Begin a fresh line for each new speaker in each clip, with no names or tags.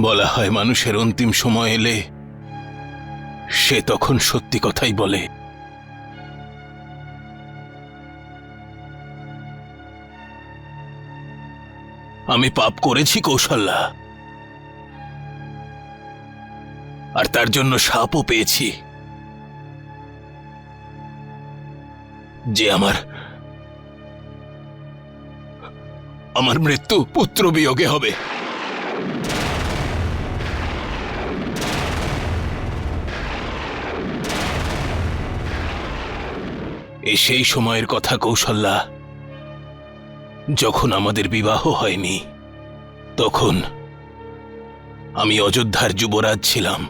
বলা হয় মানুষের অন্তিম সময় এলে সে তখন সত্যি কথাই বলে। আমি পাপ করেছি কৌশল্যা, আর তার জন্য শাপও পেয়েছি যে আমার মৃত্যু পুত্র বিয়োগে হবে। এই সেই সময়ের কথা কৌশল্যা, যখন আমাদের বিবাহ হয়নি। তখন আমি অযোধ্যার যুবরাজ ছিলাম,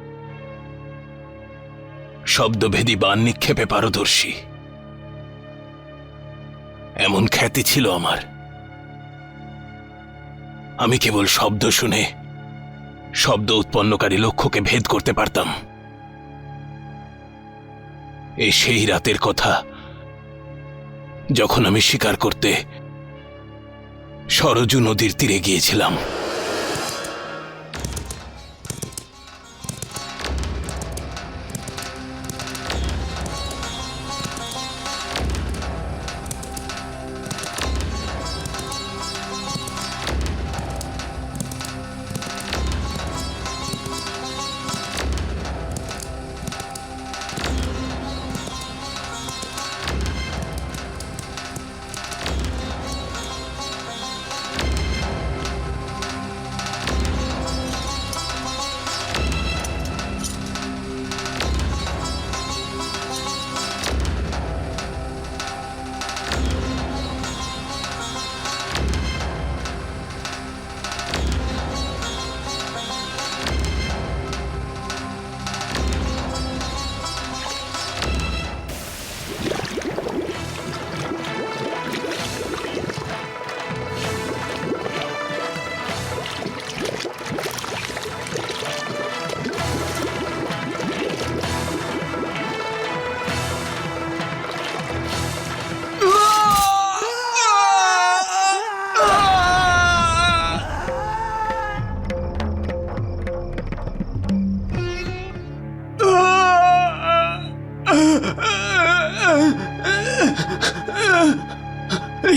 শব্দভেদী বাণ নিক্ষেপে পারদর্শী। এমন খ্যাতি ছিল আমার। আমি কেবল শব্দ শুনে শব্দ উৎপন্নকারী লক্ষ্যকে ভেদ করতে পারতাম। এই সেই রাতের কথা, যখন আমি শিকার করতে সরজু নদীর তীরে গিয়েছিলাম।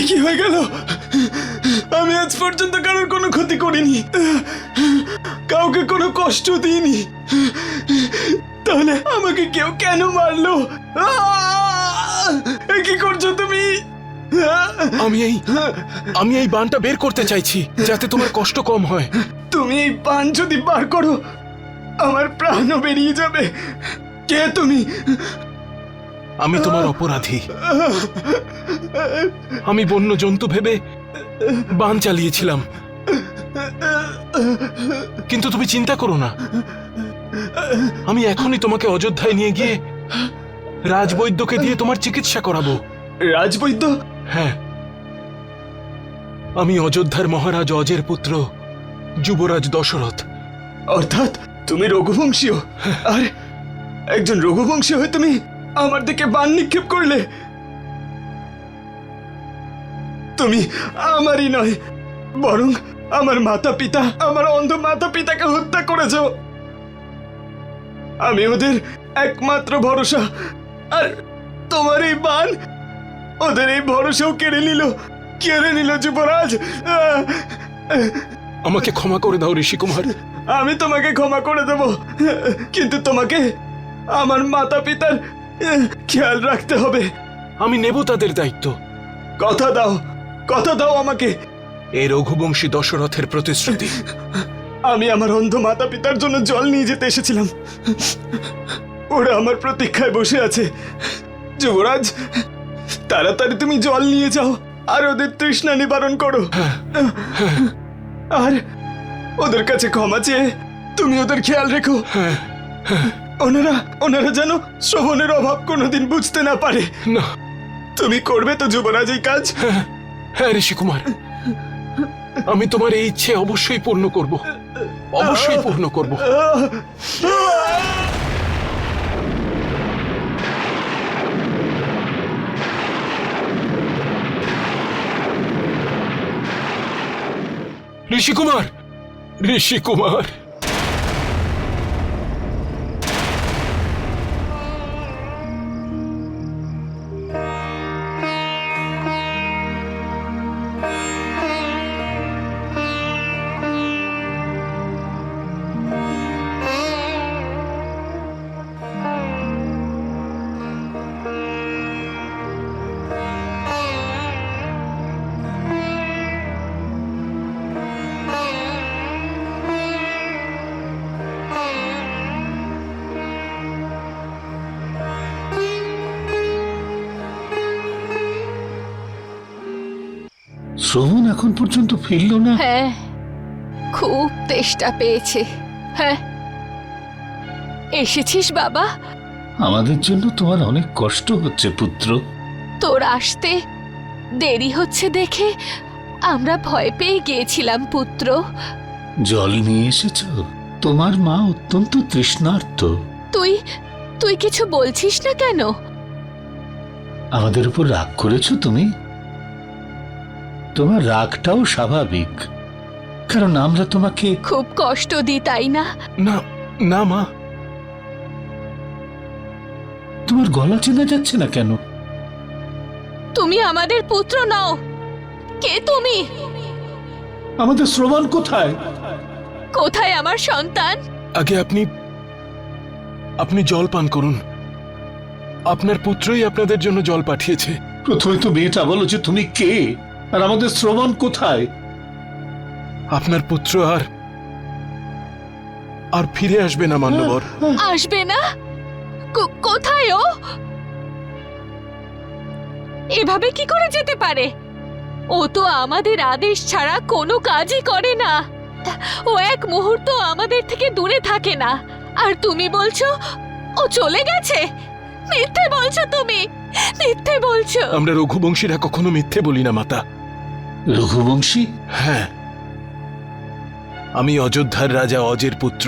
কি হয়ে গেল? আমি আজ পর্যন্ত কারোর কোনো ক্ষতি করিনি, কাউকে কোনো কষ্ট দিইনি, তাহলে আমাকে কেউ কেন মারলো? কি করছো তুমি?
আমি এই বাণটা বের করতে চাইছি, যাতে তোমার কষ্ট কম হয়।
তুমি এই বাণ যদি বার করো, আমার প্রাণও বেরিয়ে যাবে। কে তুমি?
আমি তোমার অপরাধী। আমি বন্য জন্তু ভেবে বাণ চালিয়েছিলাম, কিন্তু তুমি চিন্তা করো না, আমি এখনই তোমাকে অযোধ্যায় নিয়ে গিয়ে রাজবৈদ্যকে দিয়ে তোমার চিকিৎসা করাবো।
রাজবৈদ্য?
হ্যাঁ, আমি অযোধ্যার মহারাজ অজের পুত্র যুবরাজ দশরথ।
অর্থাৎ তুমি রঘুবংশীয়? আর একজন রঘুবংশী হয়ে তুমি আমার দিকে বাণ নিক্ষেপ করলে? তুমি আমারই নয়, বরং আমার মাতা পিতা, আমার অন্ধ মাতা পিতাকে হত্যা করেছ। আমি ওদের একমাত্র ভরসা, আর তোমার এই বাণ ওদের এই ভরসাও কেড়ে নিল যুবরাজ।
আমাকে ক্ষমা করে দাও ঋষিকুমার।
আমি তোমাকে ক্ষমা করে দেব, কিন্তু তোমাকে আমার মাতা পিতার খেয়াল রাখতে হবে।
আমি নেব তাদের দায়িত্ব।
কথা দাও আমাকে।
এ রঘুবংশী দশরথের প্রতিশ্রুতি।
আমি আমার অন্ধ মাতা পিতার জন্য জল নিয়ে যেতে এসেছিলাম, ওরা আমার প্রতীক্ষায় বসে আছে। যুবরাজ, তাড়াতাড়ি তুমি জল নিয়ে যাও আর ওদের তৃষ্ণা নিবারণ করো। আর ওদের কাছে ক্ষমা চেয়ে তুমি ওদের খেয়াল রেখো। ওনারা যেন শ্রবণের অভাব কোনোদিন বুঝতে না পারে।
না,
তুমি করবে তো যুবরাজ এই কাজ?
হ্যাঁ ঋষিকুমার, আমি তোমার এই ইচ্ছে অবশ্যই পূর্ণ করব, অবশ্যই পূর্ণ করব। ঋষিকুমার, ঋষিকুমার।
শ্রবণ এখন পর্যন্ত ফিরল না?
হ্যাঁ, খুব তেষ্টা পেয়েছে। হ্যাঁ, এসেছিস বাবা?
আমাদের জন্য তোমার অনেক কষ্ট হচ্ছে পুত্র।
তোর আসতে দেরি হচ্ছে দেখে আমরা ভয় পেয়ে গিয়েছিলাম পুত্র।
জল নিয়ে এসেছ? তোমার মা অত্যন্ত তৃষ্ণার্ত।
তুই তুই কিছু বলছিস না কেন?
আমাদের উপর রাগ করেছো তুমি? তোমার রাগটাও স্বাভাবিক, কারণ আমরা তোমাকে
খুব কষ্ট দিই, তাই না?
না না মা,
তোমার গলা চেনা যাচ্ছে না কেন?
তুমি আমাদের পুত্র নও। কে তুমি?
আমাদের শ্রবণ কোথায়?
কোথায় আমার সন্তান?
আগে আপনি জল পান করুন। আপনার পুত্রই আপনাদের জন্য জল পাঠিয়েছে।
প্রথমে তো মেয়েটা বলো যে তুমি কে, আর আমাদের শ্রবণ কোথায়?
আপনার পুত্র আর ফিরে আসবে না মান্যবর।
আসবে না? কোথায় ও? এভাবে কি করে যেতে পারে? ও তো আমাদের আদেশ ছাড়া কোনো কাজই করে না। ও এক মুহূর্ত আমাদের থেকে দূরে থাকে না। আর তুমি বলছো ও চলে গেছে? মিথ্যে বলছো তুমি, মিথ্যে বলছো।
আমরা রঘুবংশীরা কখনো মিথ্যে বলি না মাতা।
রঘুবংশী?
হ্যাঁ, আমি অযোধ্যার রাজা অজের পুত্র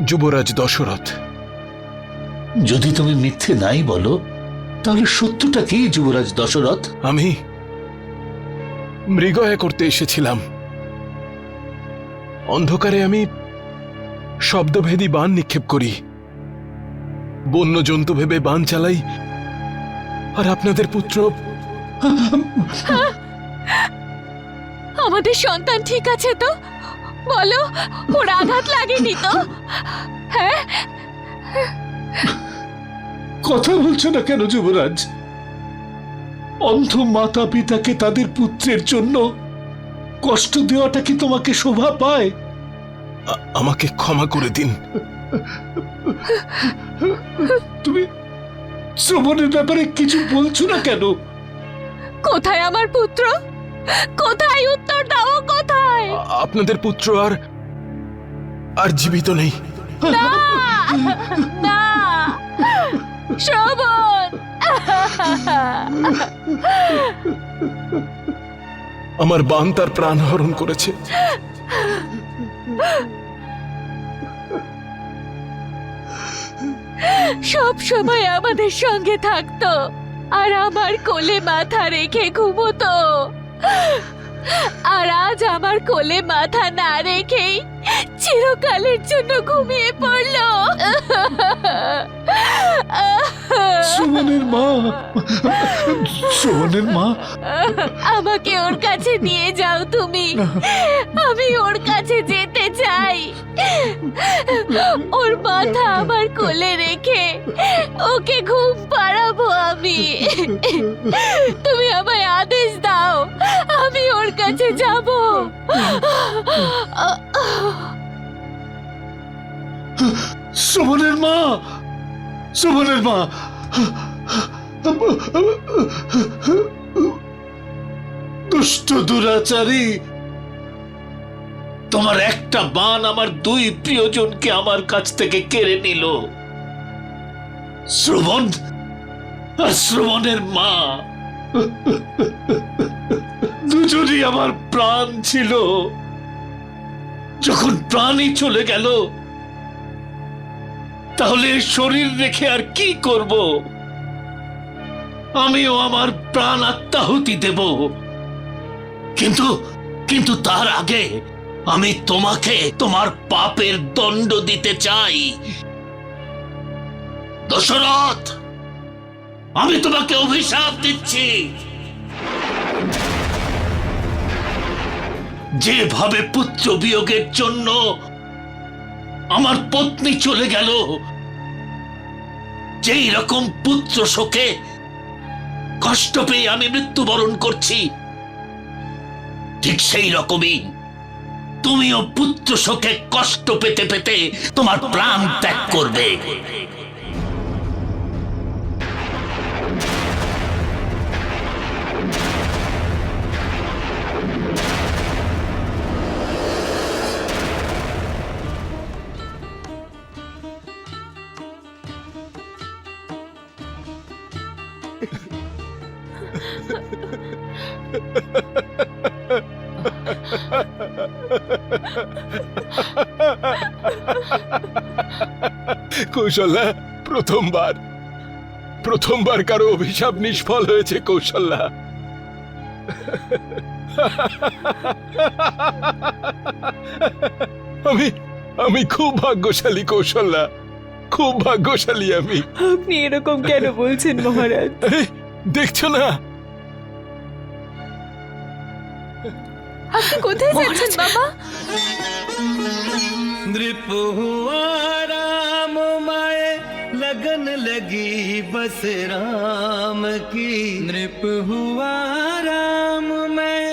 যুবরাজ দশরথ।
যদি তুমি মিথ্যে নাই বলো, তাহলে সত্যটা কি যুবরাজ দশরথ?
আমি মৃগয়া করতে এসেছিলাম। অন্ধকারে আমি শব্দভেদী বাণ নিক্ষেপ করি, বন্য জন্তু ভেবে বাণ চালাই, আর আপনাদের পুত্র।
আমাদের সন্তান ঠিক আছে তো? বলো, ওর আঘাত লাগেনি তো? হ্যাঁ,
কথা বলছো না কেন যুবরাজ? অন্ধ মাতা পিতাকে তাদের পুত্রের জন্য কষ্ট দেওয়াটা কি তোমাকে শোভা পায়?
আমাকে ক্ষমা করে দিন।
তুমি শ্রবণের ব্যাপারে কিছু বলছো না কেন?
কোথায় আমার পুত্র? কোথায়? উত্তর দাও, কোথায়?
আপনাদের পুত্র আর জীবিত নেই।
না, না, শ্রবণ।
আমার বাণ তার প্রাণ হরণ করেছে।
সব সময় আমাদের সঙ্গে থাকতো, আর আমার কোলে মাথা রেখে ঘুমোতো। আর আজ আমার কোলে মাথা না রেখেই চিরকালের জন্য ঘুমিয়ে পড়লো।
শ্রবণের মা, শ্রবণের মা,
আমাকে ওর কাছে নিয়ে যাও তুমি। আমি ওর কাছে যেতে চাই। ওর মাথা আমার কোলে রেখে ওকে ঘুম পাড়াবো আমি। তুমি আমায় আদেশ দাও, আমি ওর কাছে যাব।
শ্রবণের মা, শ্রবণের মা, দুষ্ট দুরাচারী, তোমার একটা বাণ আমার দুই প্রিয়জনকে আমার কাছ থেকে কেড়ে নিল। শ্রবণ আর শ্রবণের মা দুজনই আমার প্রাণ ছিল। যখন প্রাণই চলে গেল, তাহলে শরীর রেখে আর কি করব? আমিও আমার প্রাণ আত্মাহুতি দেব, কিন্তু কিন্তু তার আগে আমি তোমাকে তোমার পাপের দণ্ড দিতে চাই। দশরথ, আমি তোমাকে অভিশাপ দিচ্ছি। যেভাবে পুত্র বিয়োগের জন্য আমার পত্নী চলে গেল, যেই রকম পুত্র শোকে কষ্ট পেয়ে আমি মৃত্যুবরণ করছি, ঠিক সেই রকমই তুমিও পুত্র শোকে কষ্ট পেতে পেতে তোমার প্রাণ ত্যাগ করবে।
কৌশল্যা, প্রথমবার কারো অভিশাপ নিষ্ফল হয়েছে কৌশল্যা। আমি খুব ভাগ্যশালী কৌশল্যা, খুব ভাগ্যশালী আমি।
আপনি এরকম কেন বলছেন মহারাজ?
এই, দেখছো না?
আপনি কোথায় যাচ্ছেন বাবা?
नृप हुआ राम माए लगन लगी बस राम की। नृप हुआ राम में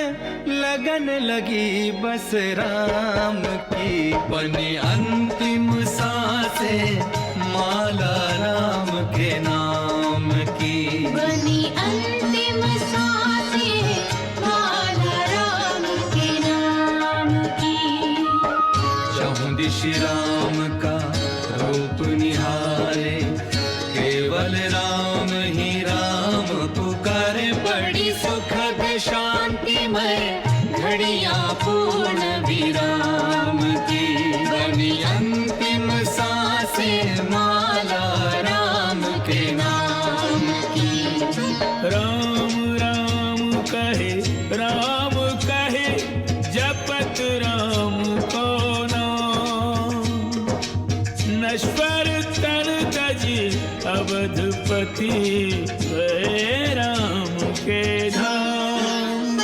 लगन लगी बस राम की। बनी अंतिम सांसें माला राम के नाम की।
बनी अंतिम सांसें माला राम के नाम की।
चहुदिश राम का रूप निहारे, केवल राम ही राम पुकारे। बड़ी सुखद शांतिमय घड़ियां पूर्ण विराम की। बनी अंतिम सांसें माला राम के नाम की। राम राम कहे जपत राम को नाम। नश्वर तर तजी अवधपति गए राम के धाम।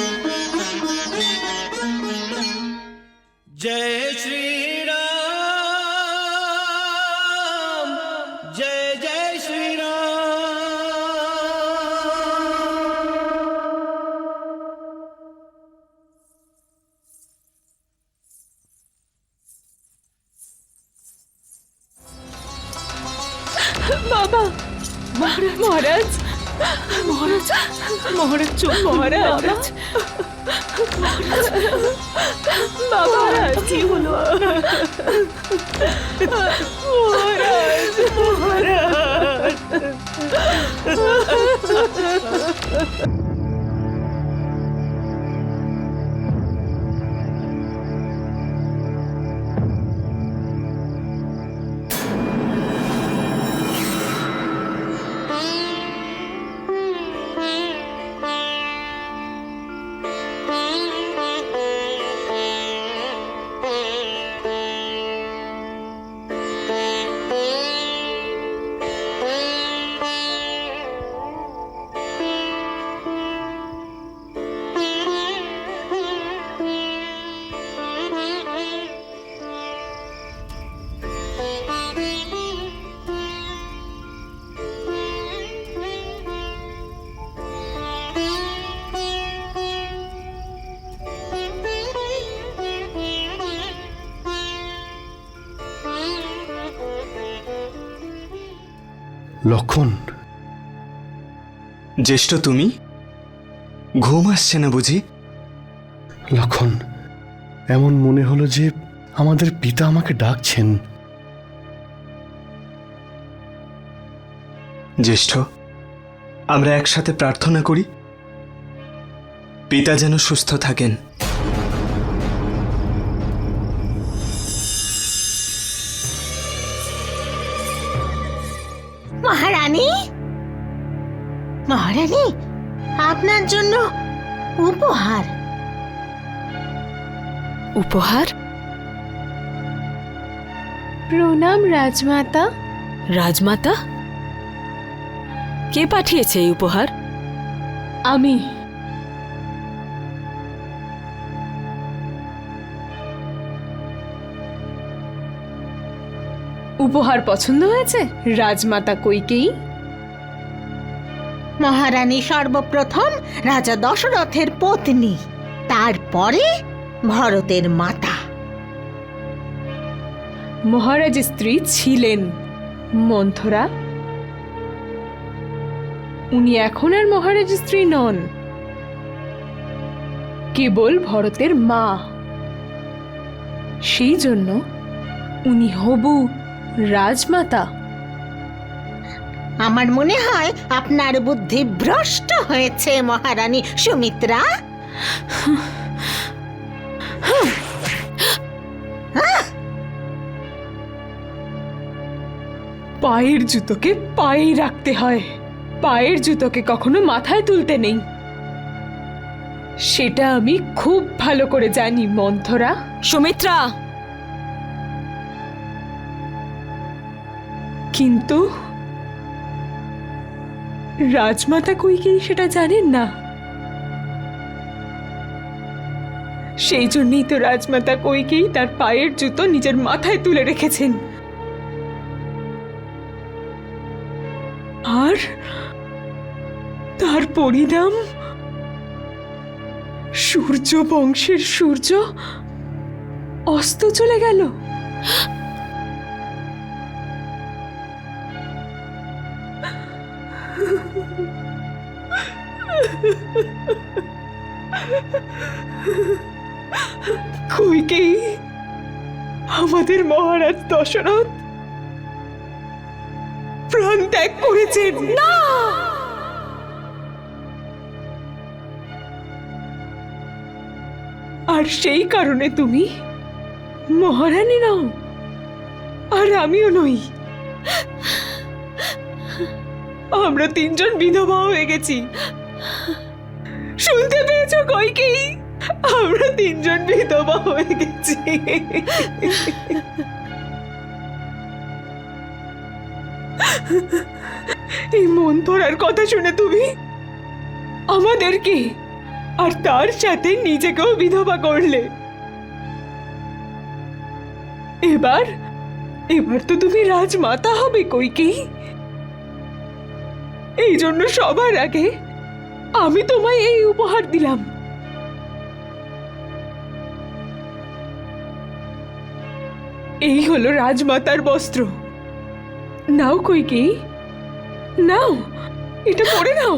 जय श्री राम, जय जय श्री राम।
বাবা, মহারাজ, চুপ মহারাজ। বাবা, কি হলো? মহারাজ।
লক্ষণ, জ্যেষ্ঠ তুমি? ঘুম আসছে না বুঝি?
লক্ষণ, এমন মনে হলো যে আমাদের পিতা আমাকে ডাকছেন।
জ্যেষ্ঠ, আমরা একসাথে প্রার্থনা করি পিতা যেন সুস্থ থাকেন।
মহারানী, মহারানী, আপনার জন্য উপহার।
উপহার?
প্রণাম রাজমাতা।
রাজমাতা? কে পাঠিয়েছে এই উপহার?
আমি। উপহার পছন্দ হয়েছে রাজমাতা কৈকেয়ী?
মহারানী সর্বপ্রথম রাজা দশরথের পত্নী, তারপরে ভরতের মাতা।
মহারাজের স্ত্রী ছিলেন মন্থরা। উনি এখন আর মহারাজের স্ত্রী নন, কেবল ভরতের মা। সেই জন্য উনি হবু রাজমাতা।
আমার মনে হয় আপনার বুদ্ধি ভ্রষ্ট হয়েছে মহারানী সুমিত্রা।
পায়ের জুতোকে পায়ে রাখতে হয়, পায়ের জুতোকে কখনো মাথায় তুলতে নেই। সেটা আমি খুব ভালো করে জানি মন্থরা।
সুমিত্রা!
কিন্তু রাজমাতা কৈকেয়ী সেটা জানেন না। সেই জন্যই তো রাজমাতা কৈকেয়ী তার পায়ের জুতো নিজের মাথায় তুলে রেখেছেন। আর তার পরিণাম সূর্য বংশের সূর্য অস্ত চলে গেল। কৈকেয়ী, আমাদের মহারাজ দশরথ প্রাণ ত্যাগ করেছেন। না, আর সেই কারণে তুমি মহারানী নও, আর আমিও নই। আমরা তিনজন বিধবা হয়ে গেছি। শুনতে পেয়েছো কৈকেয়ী? আমরা তিনজন বিধবা হয়ে গেছি। এই মন্থরার কথা শুনে তুমি আমাদেরকে আর তার সাথে নিজেকেও বিধবা করলে। এবার এবার তো তুমি রাজমাতা হবে কৈকেয়ী। এই জন্য সবার আগে আমি তোমায় এই উপহার দিলাম। এই হলো রাজমাতার বস্ত্র। নাও কৈকেয়ী, নাও, এটা পরে নাও।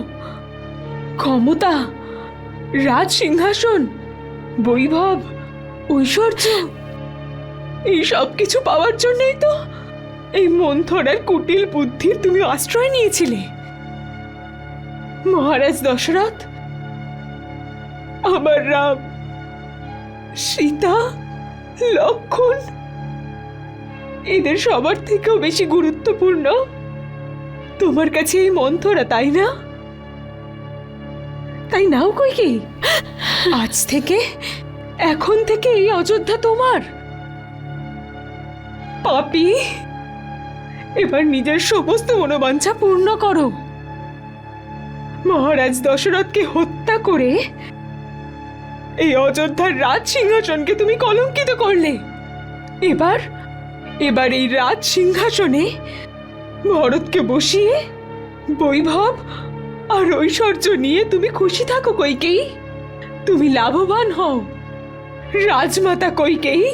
ক্ষমতা, রাজ সিংহাসন, বৈভব, ঐশ্বর্য, এই সব কিছু পাওয়ার জন্যই তো এই মন্থরার কুটিল বুদ্ধির তুমি আশ্রয় নিয়েছিলে। মহারাজ দশরথ, আমার রাম, সীতা, লক্ষণ, এদের সবার থেকেও বেশি গুরুত্বপূর্ণ তোমার কাছে এই মন্থরা, তাই না? তাই নাও কৈকেয়ী, আজ থেকে, এখন থেকে এই অযোধ্যা তোমার। পাপী, এবার নিজের সমস্ত মনোবাঞ্ছা পূর্ণ করো। মহারাজ দশরথকে হত্যা করে এই অযোধ্যার রাজ সিংহাসনকে তুমি কলঙ্কিত করলে। এবার এবার এই রাজ সিংহাসনে ভরতকে বসিয়ে বৈভব আর ঐশ্বর্য নিয়ে তুমি খুশি থাকো কৈকেয়ী। তুমি লাভবান হও রাজমাতা কৈকেয়ী।